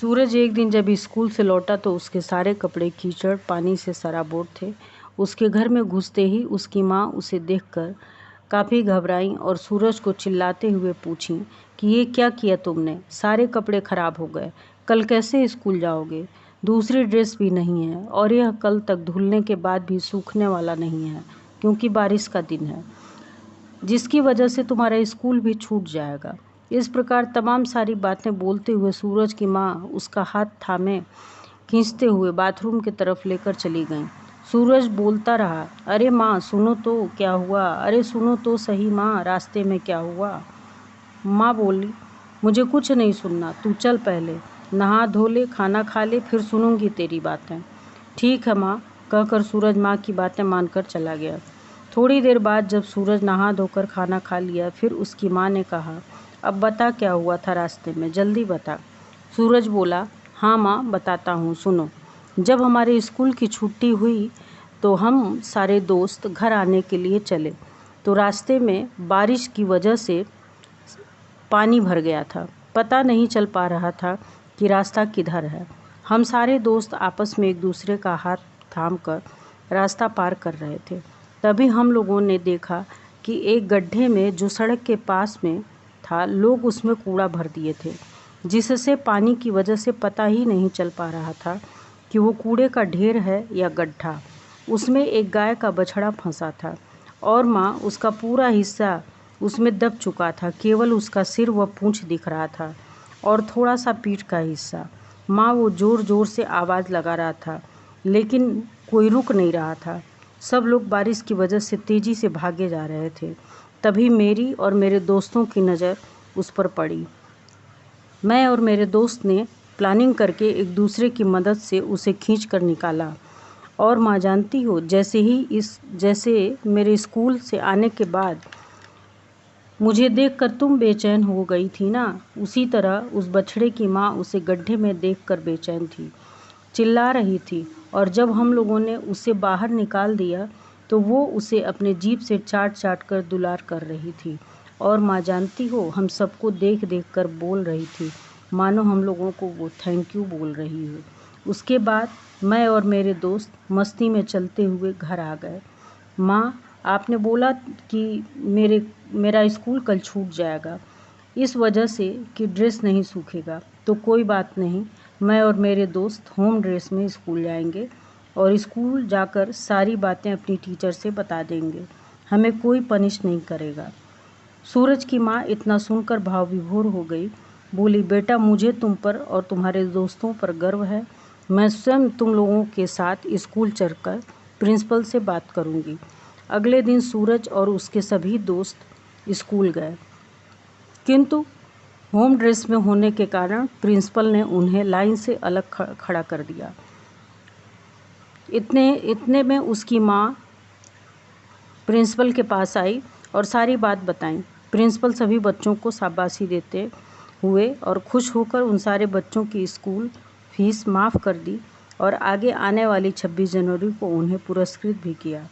सूरज एक दिन जब स्कूल से लौटा तो उसके सारे कपड़े कीचड़ पानी से सराबोर थे। उसके घर में घुसते ही उसकी माँ उसे देखकर काफ़ी घबराईं और सूरज को चिल्लाते हुए पूछीं कि ये क्या किया तुमने? सारे कपड़े खराब हो गए। कल कैसे स्कूल जाओगे? दूसरी ड्रेस भी नहीं है और यह कल तक धुलने के बाद भी सूखने वाला नहीं है क्योंकि बारिश का दिन है, जिसकी वजह से तुम्हारा स्कूल भी छूट जाएगा। इस प्रकार तमाम सारी बातें बोलते हुए सूरज की माँ उसका हाथ थामे खींचते हुए बाथरूम की तरफ लेकर चली गईं। सूरज बोलता रहा, अरे माँ सुनो तो क्या हुआ? अरे सुनो तो सही माँ, रास्ते में क्या हुआ? माँ बोली, मुझे कुछ नहीं सुनना, तू चल पहले नहा धो ले, खाना खा ले, फिर सुनूंगी तेरी बातें। ठीक है माँ, कहकर सूरज माँ की बातें मानकर चला गया। थोड़ी देर बाद जब सूरज नहा धोकर खाना खा लिया, फिर उसकी माँ ने कहा, अब बता क्या हुआ था रास्ते में, जल्दी बता। सूरज बोला, हाँ माँ बताता हूँ, सुनो। जब हमारे स्कूल की छुट्टी हुई तो हम सारे दोस्त घर आने के लिए चले तो रास्ते में बारिश की वजह से पानी भर गया था। पता नहीं चल पा रहा था कि रास्ता किधर है। हम सारे दोस्त आपस में एक दूसरे का हाथ थामकर रास्ता पार कर रहे थे। तभी हम लोगों ने देखा कि एक गड्ढे में जो सड़क के पास में था, लोग उसमें कूड़ा भर दिए थे, जिससे पानी की वजह से पता ही नहीं चल पा रहा था कि वो कूड़े का ढेर है या गड्ढा। उसमें एक गाय का बछड़ा फंसा था और माँ उसका पूरा हिस्सा उसमें दब चुका था। केवल उसका सिर व पूंछ दिख रहा था और थोड़ा सा पीठ का हिस्सा। माँ वो ज़ोर ज़ोर से आवाज़ लगा रहा था, लेकिन कोई रुक नहीं रहा था। सब लोग बारिश की वजह से तेज़ी से भागे जा रहे थे। तभी मेरी और मेरे दोस्तों की नज़र उस पर पड़ी। मैं और मेरे दोस्त ने प्लानिंग करके एक दूसरे की मदद से उसे खींच कर निकाला। और माँ जानती हो, जैसे मेरे स्कूल से आने के बाद मुझे देखकर तुम बेचैन हो गई थी ना, उसी तरह उस बछड़े की माँ उसे गड्ढे में देखकर बेचैन थी, चिल्ला रही थी। और जब हम लोगों ने उसे बाहर निकाल दिया तो वो उसे अपने जीभ से चाट चाट कर दुलार कर रही थी। और माँ जानती हो, हम सबको देख देख कर बोल रही थी, मानो हम लोगों को वो थैंक यू बोल रही हो। उसके बाद मैं और मेरे दोस्त मस्ती में चलते हुए घर आ गए। माँ, आपने बोला कि मेरा स्कूल कल छूट जाएगा इस वजह से कि ड्रेस नहीं सूखेगा, तो कोई बात नहीं, मैं और मेरे दोस्त होम ड्रेस में स्कूल जाएंगे और स्कूल जाकर सारी बातें अपनी टीचर से बता देंगे। हमें कोई पनिश नहीं करेगा। सूरज की माँ इतना सुनकर भाव विभोर हो गई। बोली, बेटा मुझे तुम पर और तुम्हारे दोस्तों पर गर्व है। मैं स्वयं तुम लोगों के साथ स्कूल चलकर प्रिंसिपल से बात करूँगी। अगले दिन सूरज और उसके सभी दोस्त स्कूल गए, किंतु होम ड्रेस में होने के कारण प्रिंसिपल ने उन्हें लाइन से अलग खड़ा कर दिया। इतने में उसकी माँ प्रिंसिपल के पास आई और सारी बात बताई। प्रिंसिपल सभी बच्चों को शाबाशी देते हुए और खुश होकर उन सारे बच्चों की स्कूल फीस माफ़ कर दी और आगे आने वाली 26 जनवरी को उन्हें पुरस्कृत भी किया।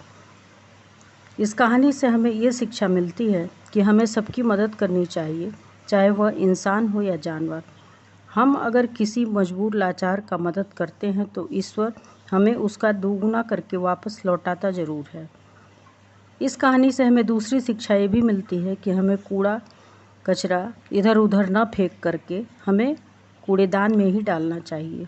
इस कहानी से हमें ये शिक्षा मिलती है कि हमें सबकी मदद करनी चाहिए, चाहे वह इंसान हो या जानवर। हम अगर किसी मजबूर लाचार का मदद करते हैं तो ईश्वर हमें उसका दोगुना करके वापस लौटाता ज़रूर है। इस कहानी से हमें दूसरी शिक्षा ये भी मिलती है कि हमें कूड़ा कचरा इधर उधर न फेंक करके हमें कूड़ेदान में ही डालना चाहिए।